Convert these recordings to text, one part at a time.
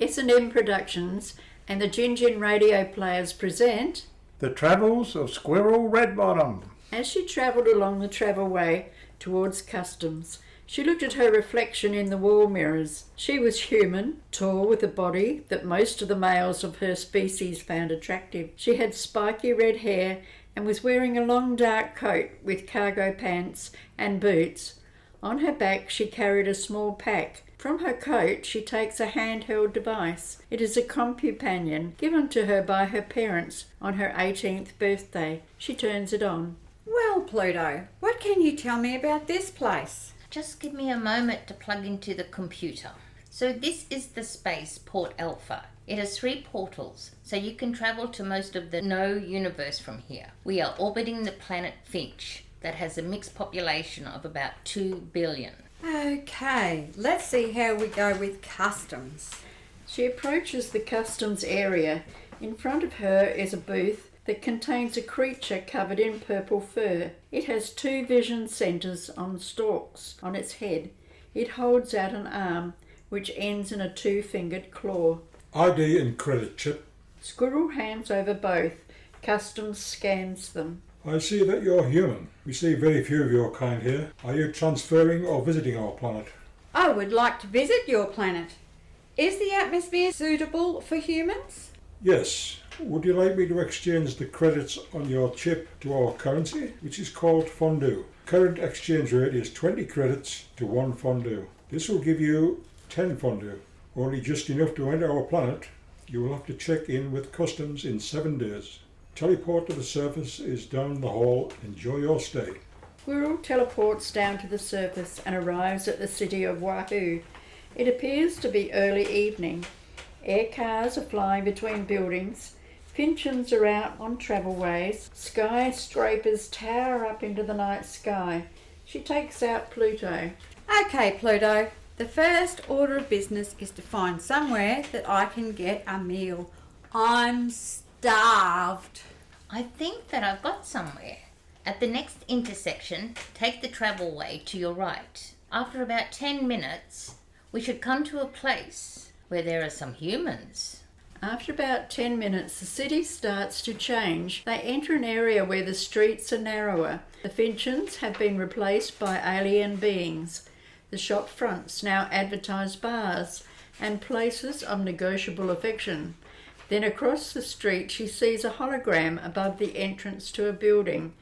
S&M Productions and the Gin Radio Players present The Travels of Squirrel Redbottom. As she travelled along the travelway towards customs, she looked at her reflection in the wall mirrors. She was human, tall, with a body that most of the males of her species found attractive. She had spiky red hair and was wearing a long dark coat with cargo pants and boots. On her back she carried a small pack. From her coat she takes a handheld device. It is a companion given to her by her parents on her 18th birthday. She turns it on. Well, Pluto, what can you tell me about this place? Just give me a moment to plug into the computer. So this is the space port Alpha. It has 3 portals, so you can travel to most of the known universe from here. We are orbiting the planet Finch, that has a mixed population of about 2 billion. Okay, let's see how we go with customs. She approaches the customs area. In front of her is a booth that contains a creature covered in purple fur. It has 2 vision centres on stalks on its head. It holds out an arm, which ends in a 2-fingered claw. ID and credit chip. Squirrel hands over both. Customs scans them. I see that you're human. We see very few of your kind here. Are you transferring or visiting our planet? I would like to visit your planet. Is the atmosphere suitable for humans? Yes. Would you like me to exchange the credits on your chip to our currency, which is called fondue? Current exchange rate is 20 credits to 1 fondue. This will give you 10 fondue, only just enough to enter our planet. You will have to check in with customs in 7 days. Teleport to the surface is down the hall. Enjoy your stay. Squirrel teleports down to the surface and arrives at the city of Wahoo. It appears to be early evening. Air cars are flying between buildings. Finchins are out on travelways. Skyscrapers tower up into the night sky. She takes out Pluto. Okay, Pluto. The first order of business is to find somewhere that I can get a meal. I'm starved. I think that I've got somewhere. At the next intersection, take the travelway to your right. After about 10 minutes, we should come to a place where there are some humans. After about 10 minutes, the city starts to change. They enter an area where the streets are narrower. The Finchins have been replaced by alien beings. The shop fronts now advertise bars and places of negotiable affection. Then across the street she sees a hologram above the entrance to a building.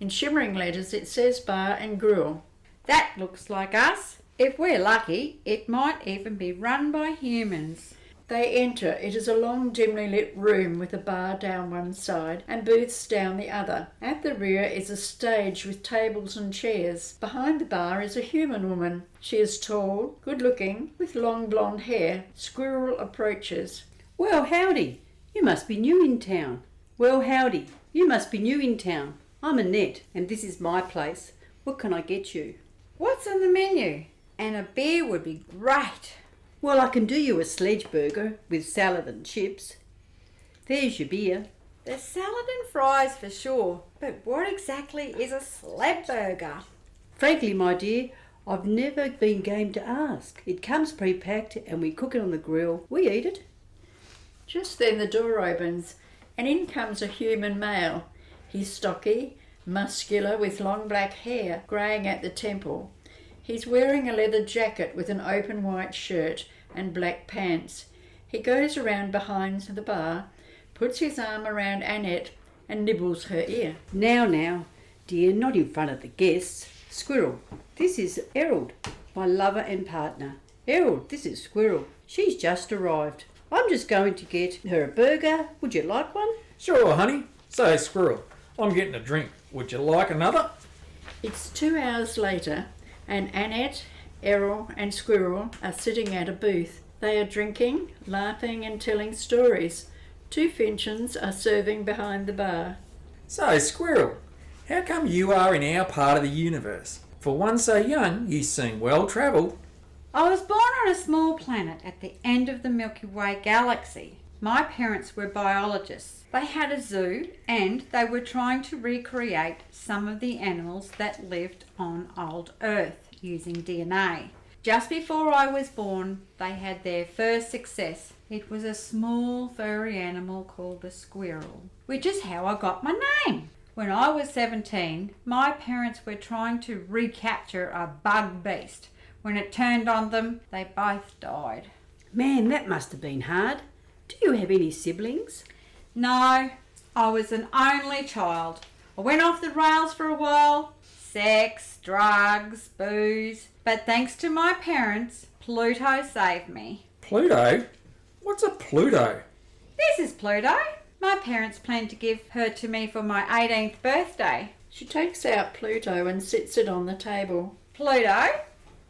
In shimmering letters it says Bar and Grill. That looks like us. If we're lucky, it might even be run by humans. They enter. It is a long, dimly lit room with a bar down one side and booths down the other. At the rear is a stage with tables and chairs. Behind the bar is a human woman. She is tall, good-looking, with long blonde hair. Squirrel approaches. Well, howdy. You must be new in town. Well, howdy. You must be new in town. I'm Annette, and this is my place. What can I get you? What's on the menu? And a beer would be great. Well, I can do you a sledge burger with salad and chips. There's your beer. There's salad and fries for sure, but what exactly is a slab burger? Frankly, my dear, I've never been game to ask. It comes pre-packed and we cook it on the grill. We eat it. Just then the door opens and in comes a human male. He's stocky, muscular, with long black hair greying at the temple. He's wearing a leather jacket with an open white shirt and black pants. He goes around behind the bar, puts his arm around Annette and nibbles her ear. Now, dear, not in front of the guests. Squirrel, this is Errol, my lover and partner. Errol, this is Squirrel. She's just arrived. I'm just going to get her a burger. Would you like one? Sure, honey. So, Squirrel, I'm getting a drink. Would you like another? It's 2 hours later and Annette, Errol and Squirrel are sitting at a booth. They are drinking, laughing and telling stories. 2 Finchins are serving behind the bar. So, Squirrel, how come you are in our part of the universe? For one so young, you seem well travelled. I was born on a small planet at the end of the Milky Way galaxy. My parents were biologists. They had a zoo and they were trying to recreate some of the animals that lived on old Earth using DNA. Just before I was born, they had their first success. It was a small furry animal called a squirrel, which is how I got my name. When I was 17, my parents were trying to recapture a bug beast. When it turned on them, they both died. Man, that must have been hard. Do you have any siblings? No, I was an only child. I went off the rails for a while. Sex, drugs, booze. But thanks to my parents, Pluto saved me. Pluto? What's a Pluto? This is Pluto. My parents planned to give her to me for my 18th birthday. She takes out Pluto and sits it on the table. Pluto,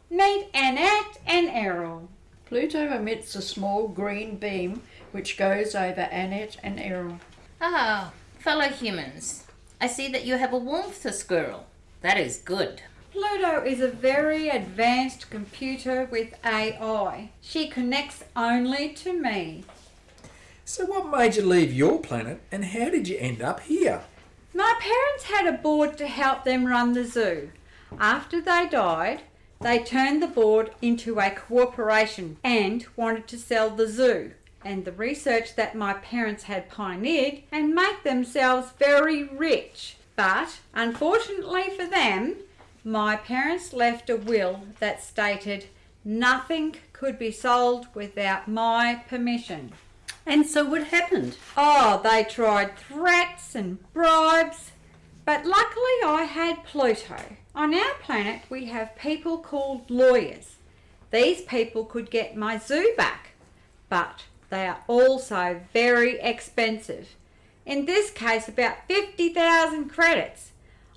meet Annette and Errol. Pluto emits a small green beam which goes over Annette and Errol. Ah, fellow humans. I see that you have a warmth to Squirrel. That is good. Pluto is a very advanced computer with AI. She connects only to me. So what made you leave your planet and how did you end up here? My parents had a board to help them run the zoo. After they died, they turned the board into a corporation and wanted to sell the zoo and the research that my parents had pioneered and make themselves very rich. But unfortunately for them, my parents left a will that stated nothing could be sold without my permission. And so what happened? Oh, they tried threats and bribes, but luckily I had Pluto. On our planet we have people called lawyers. These people could get my zoo back, but they are also very expensive. In this case, about 50,000 credits.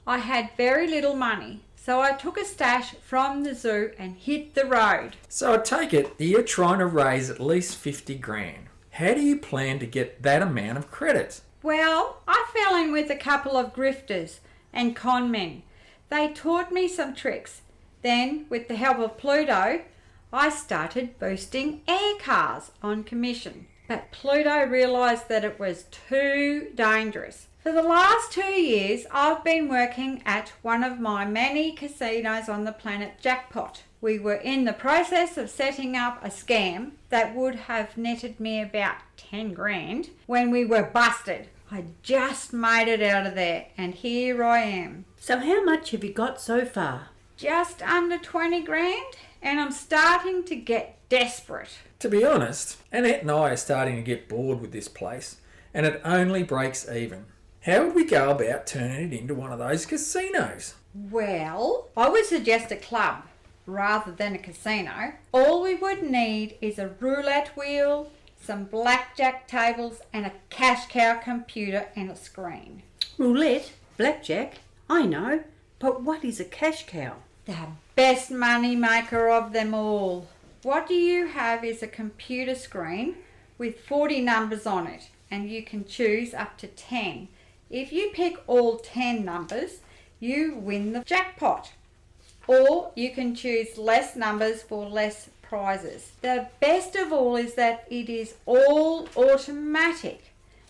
I had very little money, so I took a stash from the zoo and hit the road. So I take it that you're trying to raise at least 50 grand. How do you plan to get that amount of credits? Well, I fell in with a couple of grifters and con men. They taught me some tricks. Then, with the help of Pluto, I started boosting air cars on commission. But Pluto realised that it was too dangerous. For the last 2 years, I've been working at one of my many casinos on the planet Jackpot. We were in the process of setting up a scam that would have netted me about 10 grand when we were busted. I just made it out of there and here I am. So how much have you got so far? Just under 20 grand and I'm starting to get desperate. To be honest, Annette and I are starting to get bored with this place and it only breaks even. How would we go about turning it into one of those casinos? Well, I would suggest a club rather than a casino. All we would need is a roulette wheel, some blackjack tables and a cash cow computer and a screen. Roulette? Blackjack? I know. But what is a cash cow? The best money maker of them all. What you have is a computer screen with 40 numbers on it and you can choose up to 10. If you pick all 10 numbers, you win the jackpot. Or you can choose less numbers for less prizes. The best of all is that it is all automatic.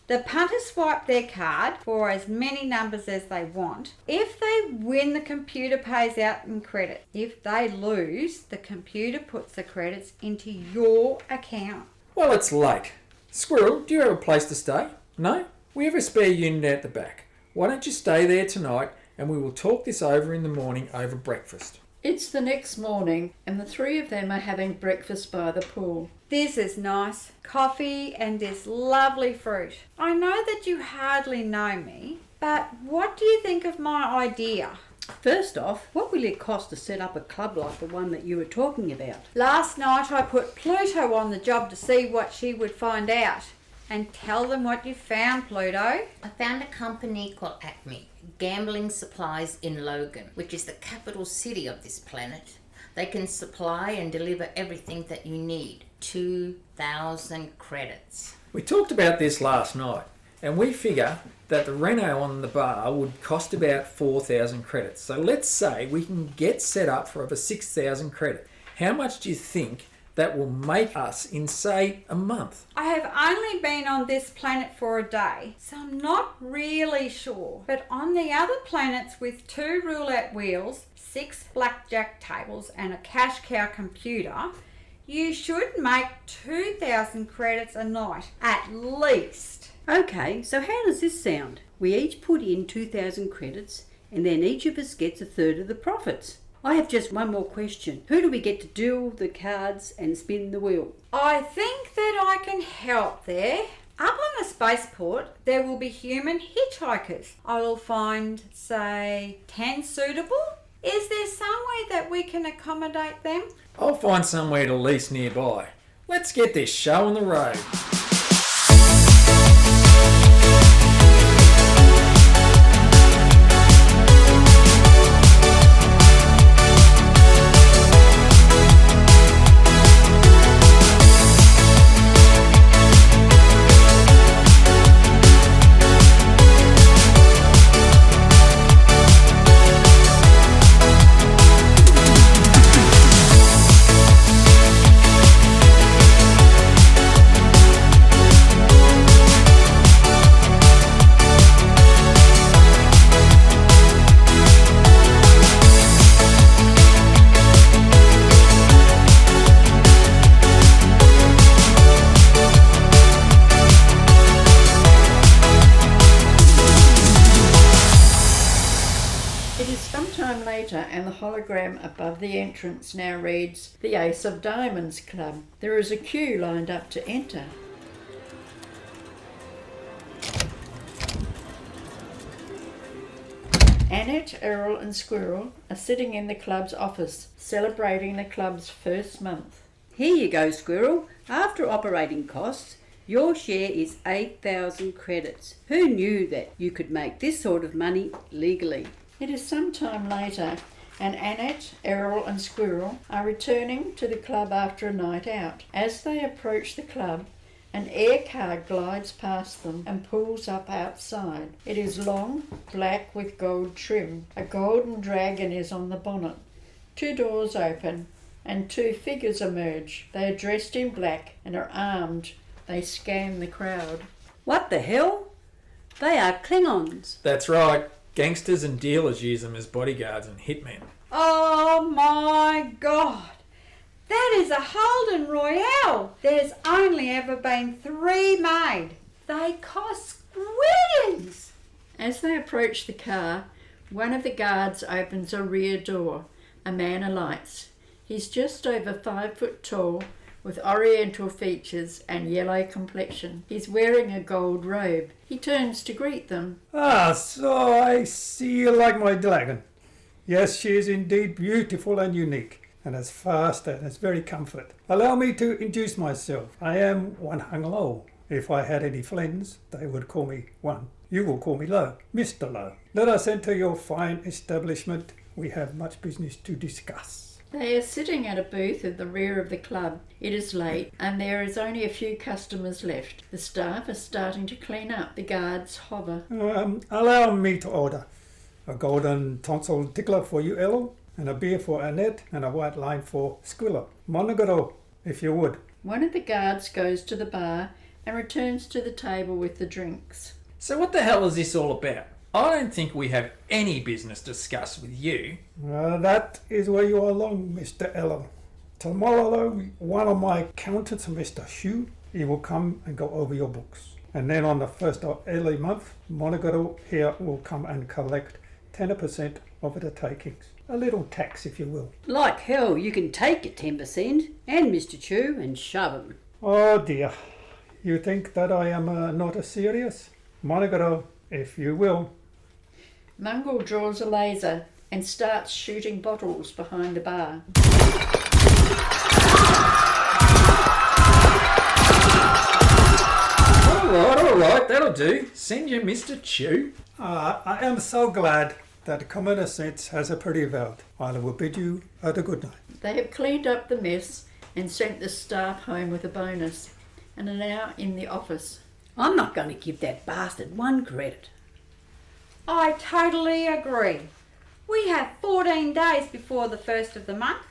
The punters swipe their card for as many numbers as they want. If they win, the computer pays out in credit. If they lose, the computer puts the credits into your account. Well, it's late. Squirrel, do you have a place to stay? No? We have a spare unit out the back. Why don't you stay there tonight and we will talk this over in the morning over breakfast. It's the next morning and the three of them are having breakfast by the pool. This is nice. Coffee and this lovely fruit. I know that you hardly know me, but what do you think of my idea? First off, what will it cost to set up a club like the one that you were talking about? Last night I put Pluto on the job to see what she would find out. And tell them what you found, Pluto. I found a company called Acme, Gambling Supplies in Logan, which is the capital city of this planet. They can supply and deliver everything that you need. 2,000 credits. We talked about this last night and we figure that the reno on the bar would cost about 4,000 credits. So let's say we can get set up for over 6,000 credits. How much do you think that will make us in, say, a month? I have only been on this planet for a day, so I'm not really sure. But on the other planets with 2 roulette wheels, 6 blackjack tables and a cash cow computer, You should make 2,000 credits a night, at least. Okay, so how does this sound? We each put in 2,000 credits and then each of us gets a third of the profits. I have just one more question. Who do we get to deal the cards and spin the wheel? I think that I can help there. Up on the spaceport, there will be human hitchhikers. I will find, say, 10 suitable. Is there some way that we can accommodate them? I'll find somewhere to lease nearby. Let's get this show on the road. It is sometime later, and the hologram above the entrance now reads, "The Ace of Diamonds Club." There is a queue lined up to enter. Annette, Errol and Squirrel are sitting in the club's office, celebrating the club's first month. Here you go, Squirrel. After operating costs, your share is 8,000 credits. Who knew that you could make this sort of money legally? It is some time later, and Annette, Errol and Squirrel are returning to the club after a night out. As they approach the club, an air car glides past them and pulls up outside. It is long, black with gold trim. A golden dragon is on the bonnet. Two doors open and two figures emerge. They are dressed in black and are armed. They scan the crowd. What the hell? They are Klingons. That's right. Gangsters and dealers use them as bodyguards and hitmen. Oh my God! That is a Holden Royale! There's only ever been 3 made. They cost squillions! As they approach the car, one of the guards opens a rear door. A man alights. He's just over 5 foot tall, with oriental features and yellow complexion. He's wearing a gold robe. He turns to greet them. Ah, so I see you like my dragon. Yes, she is indeed beautiful and unique, and as fast and as very comfort. Allow me to introduce myself. I am One Hung Low. If I had any friends, they would call me One. You will call me Low, Mr. Low. Let us enter your fine establishment. We have much business to discuss. They are sitting at a booth at the rear of the club. It is late and there is only a few customers left. The staff are starting to clean up. The guards hover. Allow me to order a golden tonsil tickler for you, Errol, and a beer for Annette, and a white line for Squirrel. Monogoro, if you would. One of the guards goes to the bar and returns to the table with the drinks. So what the hell is this all about? I don't think we have any business to discuss with you. That is where you are wrong, Mr. Errol. Tomorrow, one of my accountants, Mr. Hugh, he will come and go over your books. And then on the first of every month, Monogoro here will come and collect 10% of the takings. A little tax, if you will. Like hell, you can take your 10% and Mr. Chew and shove 'em. Oh dear, you think that I am not as serious? Monogoro, if you will. Mungle draws a laser and starts shooting bottles behind the bar. All right, that'll do. Send you Mr. Chew. I am so glad that common sense has a pretty about. I will bid you a good night. They have cleaned up the mess and sent the staff home with a bonus and are now in the office. I'm not going to give that bastard 1 credit. I totally agree. We have 14 days before the first of the month.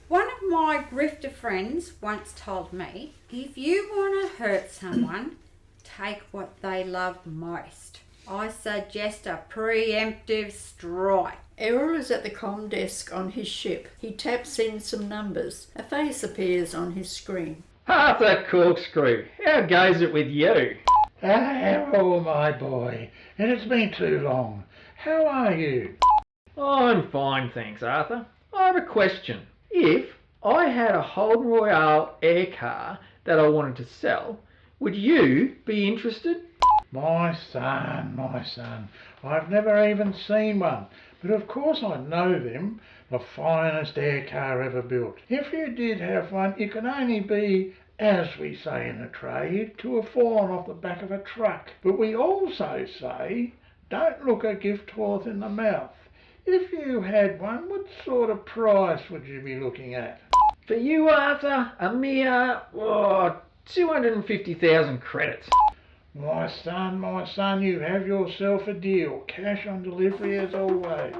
One of my grifter friends once told me, if you want to hurt someone, take what they love most. I suggest a preemptive strike. Errol is at the comm desk on his ship. He taps in some numbers. A face appears on his screen. Arthur Corkscrew, how goes it with you? Errol, my boy, it has been too long. How are you? I'm fine, thanks, Arthur. I have a question. If I had a Holden Royale air car that I wanted to sell, would you be interested? My son, I've never even seen one, but of course I know them, the finest air car ever built. If you did have one, it could only be, as we say in the trade, to have fallen off the back of a truck. But we also say, don't look a gift horse in the mouth. If you had one, what sort of price would you be looking at? For you, Arthur, a mere 250,000 credits. My son, you have yourself a deal. Cash on delivery as always.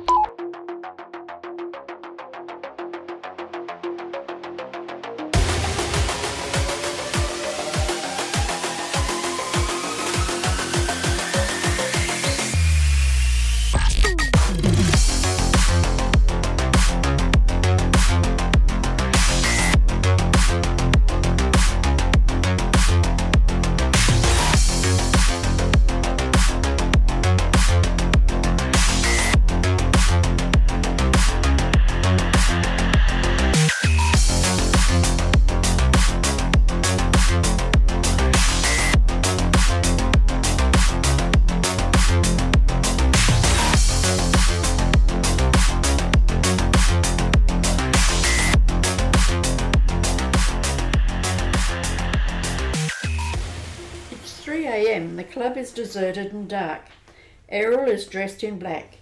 It's 3 a.m. The club is deserted and dark. Errol is dressed in black.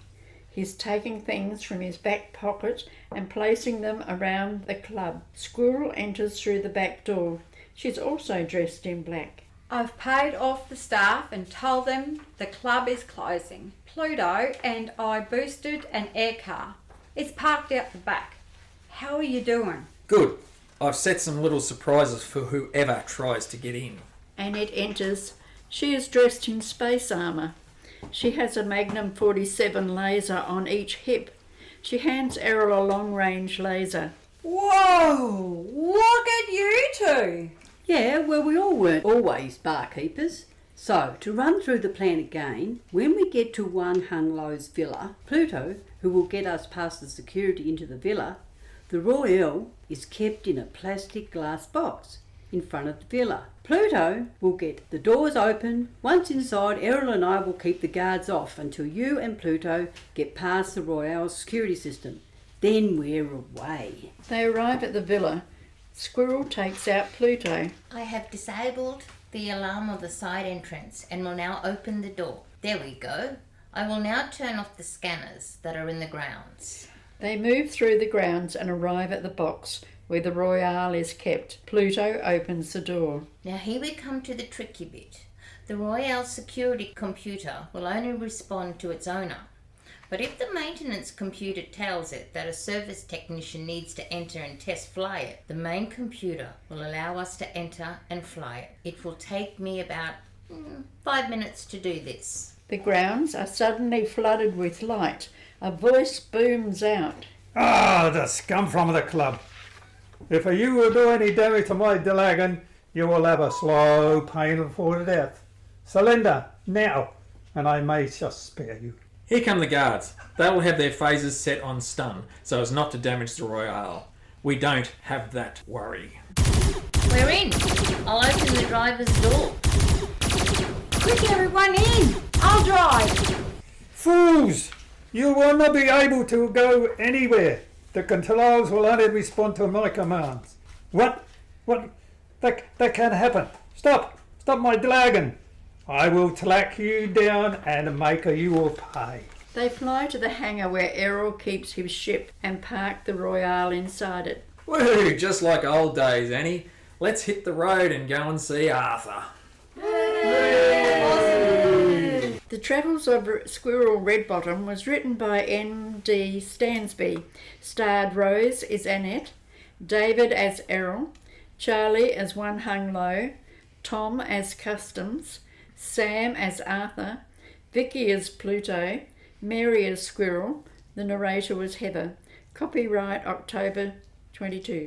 He's taking things from his back pocket and placing them around the club. Squirrel enters through the back door. She's also dressed in black. I've paid off the staff and told them the club is closing. Pluto and I boosted an air car. It's parked out the back. How are you doing? Good. I've set some little surprises for whoever tries to get in. Annette enters. She is dressed in space armour. She has a Magnum 47 laser on each hip. She hands Errol a long-range laser. Whoa! Look at you two! Yeah, well, we all weren't always barkeepers. So, to run through the plan again, when we get to One Hung Low's villa, Pluto, who will get us past the security into the villa, the Royale is kept in a plastic glass box in front of the villa. Pluto will get the doors open. Once inside, Errol and I will keep the guards off until you and Pluto get past the Royale's security system. Then we're away. They arrive at the villa. Squirrel takes out Pluto. I have disabled the alarm of the side entrance and will now open the door. There we go. I will now turn off the scanners that are in the grounds. They move through the grounds and arrive at the box where the Royale is kept. Pluto opens the door. Now here we come to the tricky bit. The Royale security computer will only respond to its owner. But if the maintenance computer tells it that a service technician needs to enter and test fly it, the main computer will allow us to enter and fly it. It will take me about 5 minutes to do this. The grounds are suddenly flooded with light. A voice booms out. Ah, the scum from the club. If you will do any damage to my dragon, you will have a slow, painful death. Surrender, now, and I may just spare you. Here come the guards. They will have their phasers set on stun so as not to damage the Royale. We don't have that worry. We're in. I'll open the driver's door. Quick, everyone in! I'll drive! Fools! You will not be able to go anywhere. The controls will only respond to my commands. What? That can't happen. Stop my dragon. I will track you down and make you will pay. They fly to the hangar where Errol keeps his ship and park the Royale inside it. Woo, just like old days, Annie. Let's hit the road and go and see Arthur. The Travels of Squirrel Redbottom was written by M.D Stansbie. Starred Rose as Annette, David as Errol, Charlie as One Hung Low, Tom as Customs, Sam as Arthur, Vicky as Pluto, Mary as Squirrel, The narrator was Heather. Copyright October 22.